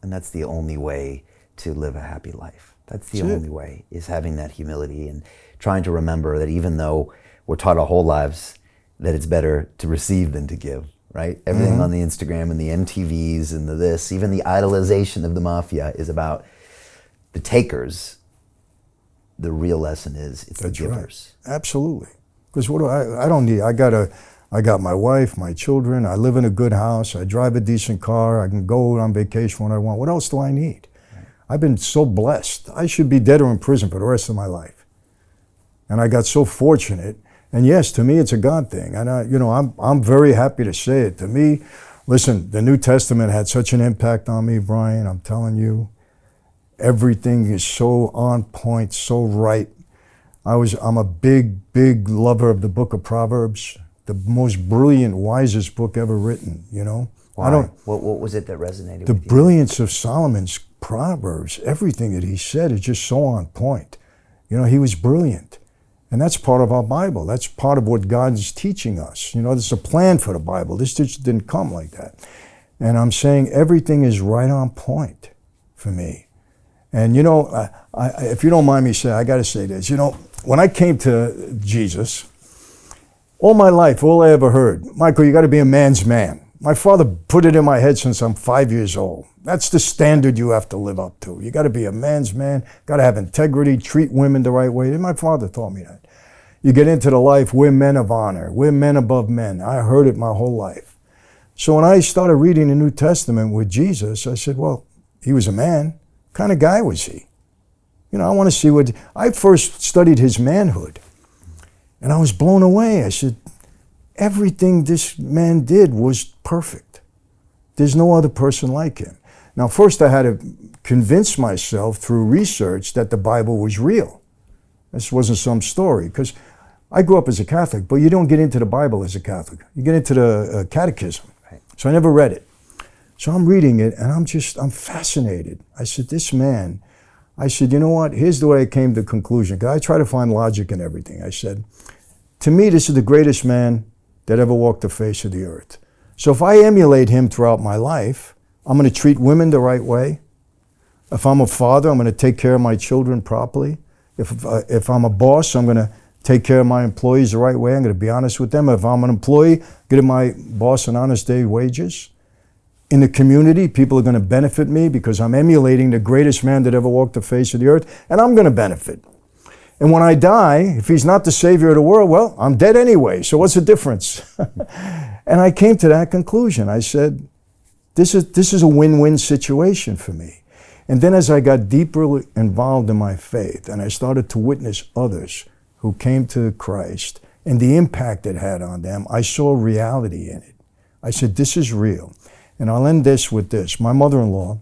And that's the only way to live a happy life. That's the only way, is having that humility and trying to remember that even though we're taught our whole lives that it's better to receive than to give, right? Everything on the Instagram and the MTVs and the this, even the idolization of the mafia is about the takers. The real lesson is it's the givers. Right. Absolutely. Because what do I don't need, I got my wife, my children, I live in a good house, I drive a decent car, I can go on vacation when I want. What else do I need? Right. I've been so blessed. I should be dead or in prison for the rest of my life. And I got so fortunate. And yes, to me, it's a God thing. And I'm very happy to say it. To me, listen, the New Testament had such an impact on me, Brian, I'm telling you. Everything is so on point, so right. I'm a big lover of the book of Proverbs, the most brilliant, wisest book ever written, you know? Why? What was it that resonated with you? The brilliance of Solomon's Proverbs, everything that he said is just so on point. You know, he was brilliant. And that's part of our Bible. That's part of what God is teaching us. You know, there's a plan for the Bible. This just didn't come like that. And I'm saying everything is right on point for me. And you know, if you don't mind me saying, I got to say this. You know, when I came to Jesus, all my life, all I ever heard, Michael, you got to be a man's man. My father put it in my head since I'm 5 years old. That's the standard you have to live up to. You got to be a man's man, got to have integrity, treat women the right way. And my father taught me that. You get into the life, we're men of honor. We're men above men. I heard it my whole life. So when I started reading the New Testament with Jesus, I said, well, he was a man. What kind of guy was he? You know, I want to see what, I first studied his manhood. And I was blown away. I said, everything this man did was perfect. There's no other person like him. Now, first I had to convince myself through research that the Bible was real. This wasn't some story, because I grew up as a Catholic, but you don't get into the Bible as a Catholic. You get into the catechism. Right. So I never read it. So I'm reading it, and I'm fascinated. I said, this man, I said, you know what? Here's the way I came to the conclusion, because I try to find logic in everything. I said, to me, this is the greatest man that ever walked the face of the earth. So if I emulate him throughout my life, I'm going to treat women the right way. If I'm a father, I'm going to take care of my children properly. If I'm a boss, I'm going to take care of my employees the right way. I'm going to be honest with them. If I'm an employee, give my boss an honest day's wages. In the community, people are going to benefit me because I'm emulating the greatest man that ever walked the face of the earth, and I'm going to benefit. And when I die, if he's not the savior of the world, well, I'm dead anyway, so what's the difference? And I came to that conclusion. I said, this is a win-win situation for me. And then as I got deeper involved in my faith, and I started to witness others who came to Christ and the impact it had on them, I saw reality in it. I said, this is real. And I'll end this with this. My mother-in-law,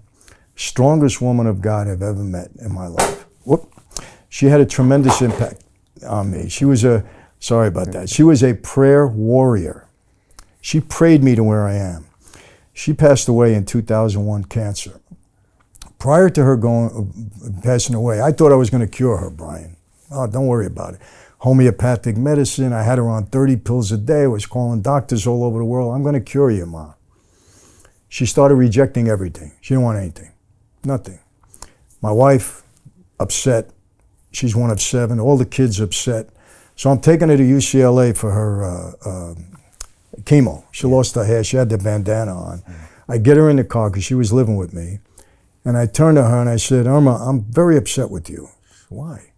strongest woman of God I've ever met in my life. Whoop. She had a tremendous impact on me. She was sorry about that. She was a prayer warrior. She prayed me to where I am. She passed away in 2001, cancer. Prior to her passing away, I thought I was going to cure her, Brian. Oh, don't worry about it. Homeopathic medicine. I had her on 30 pills a day. I was calling doctors all over the world. I'm going to cure you, Ma. She started rejecting everything. She didn't want anything. Nothing. My wife, upset. She's one of 7. All the kids upset. So I'm taking her to UCLA for her chemo. She lost her hair. She had the bandana on. I get her in the car because she was living with me. And I turned to her and I said, Irma, I'm very upset with you. Why?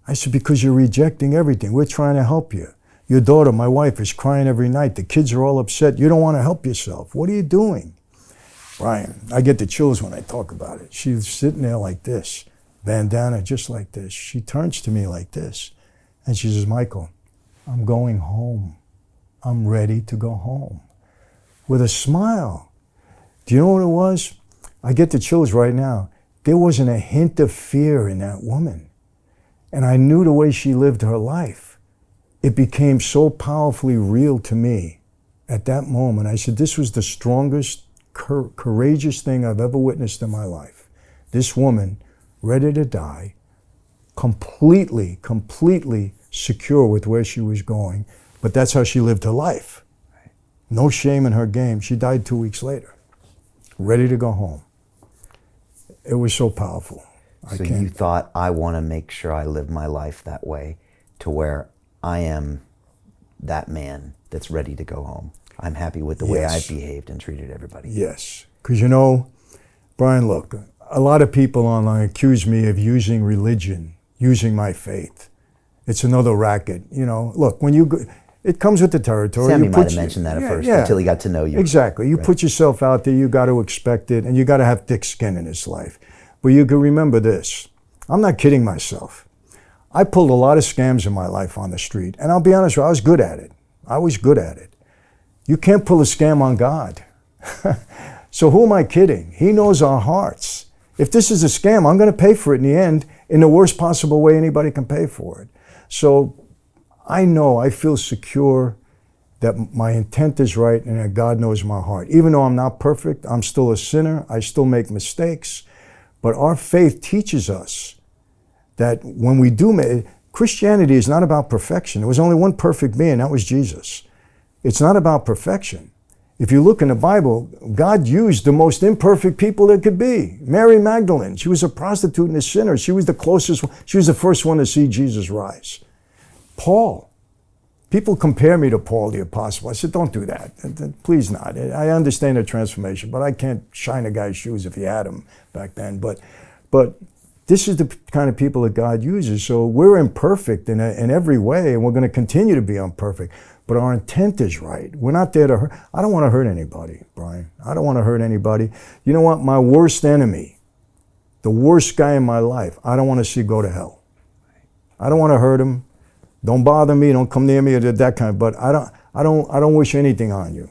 I said, because you're rejecting everything. We're trying to help you. Your daughter, my wife, is crying every night. The kids are all upset. You don't want to help yourself. What are you doing? Brian, I get the chills when I talk about it. She's sitting there like this, bandana just like this. She turns to me like this, and she says, Michael, I'm going home. I'm ready to go home. With a smile. Do you know what it was? I get the chills right now. There wasn't a hint of fear in that woman. And I knew the way she lived her life. It became so powerfully real to me at that moment. I said, this was the strongest, courageous thing I've ever witnessed in my life. This woman, ready to die, completely secure with where she was going, but that's how she lived her life. No shame in her game. She died 2 weeks later, ready to go home. It was so powerful. So you thought, I want to make sure I live my life that way, to where I am that man that's ready to go home. I'm happy with the way I've behaved and treated everybody. Yes. Because you know, Brian, look, a lot of people online accuse me of using religion, using my faith. It's another racket. You know, look, when you go, it comes with the territory. Sammy might have mentioned that at first, until he got to know you. Exactly. You put yourself out there, you got to expect it, and you got to have thick skin in this life. But you can remember this. I'm not kidding myself. I pulled a lot of scams in my life on the street, and I'll be honest with you, I was good at it. I was good at it. You can't pull a scam on God. So who am I kidding? He knows our hearts. If this is a scam, I'm going to pay for it in the end in the worst possible way anybody can pay for it. So I know, I feel secure that my intent is right and that God knows my heart. Even though I'm not perfect, I'm still a sinner, I still make mistakes, but our faith teaches us that when we do make, Christianity is not about perfection. There was only one perfect being, that was Jesus. It's not about perfection. If you look in the Bible, God used the most imperfect people there could be. Mary Magdalene, she was a prostitute and a sinner. She was the closest one. She was the first one to see Jesus rise. Paul. People compare me to Paul the Apostle. I said, don't do that. Please not. I understand the transformation, but I can't shine a guy's shoes if he had them back then. But this is the kind of people that God uses. So we're imperfect in every way, and we're going to continue to be imperfect. But our intent is right. We're not there to hurt. I don't want to hurt anybody, Brian. I don't want to hurt anybody. You know what? My worst enemy, the worst guy in my life, I don't want to see go to hell. I don't want to hurt him. Don't bother me. Don't come near me. Or that kind of. But I don't wish anything on you.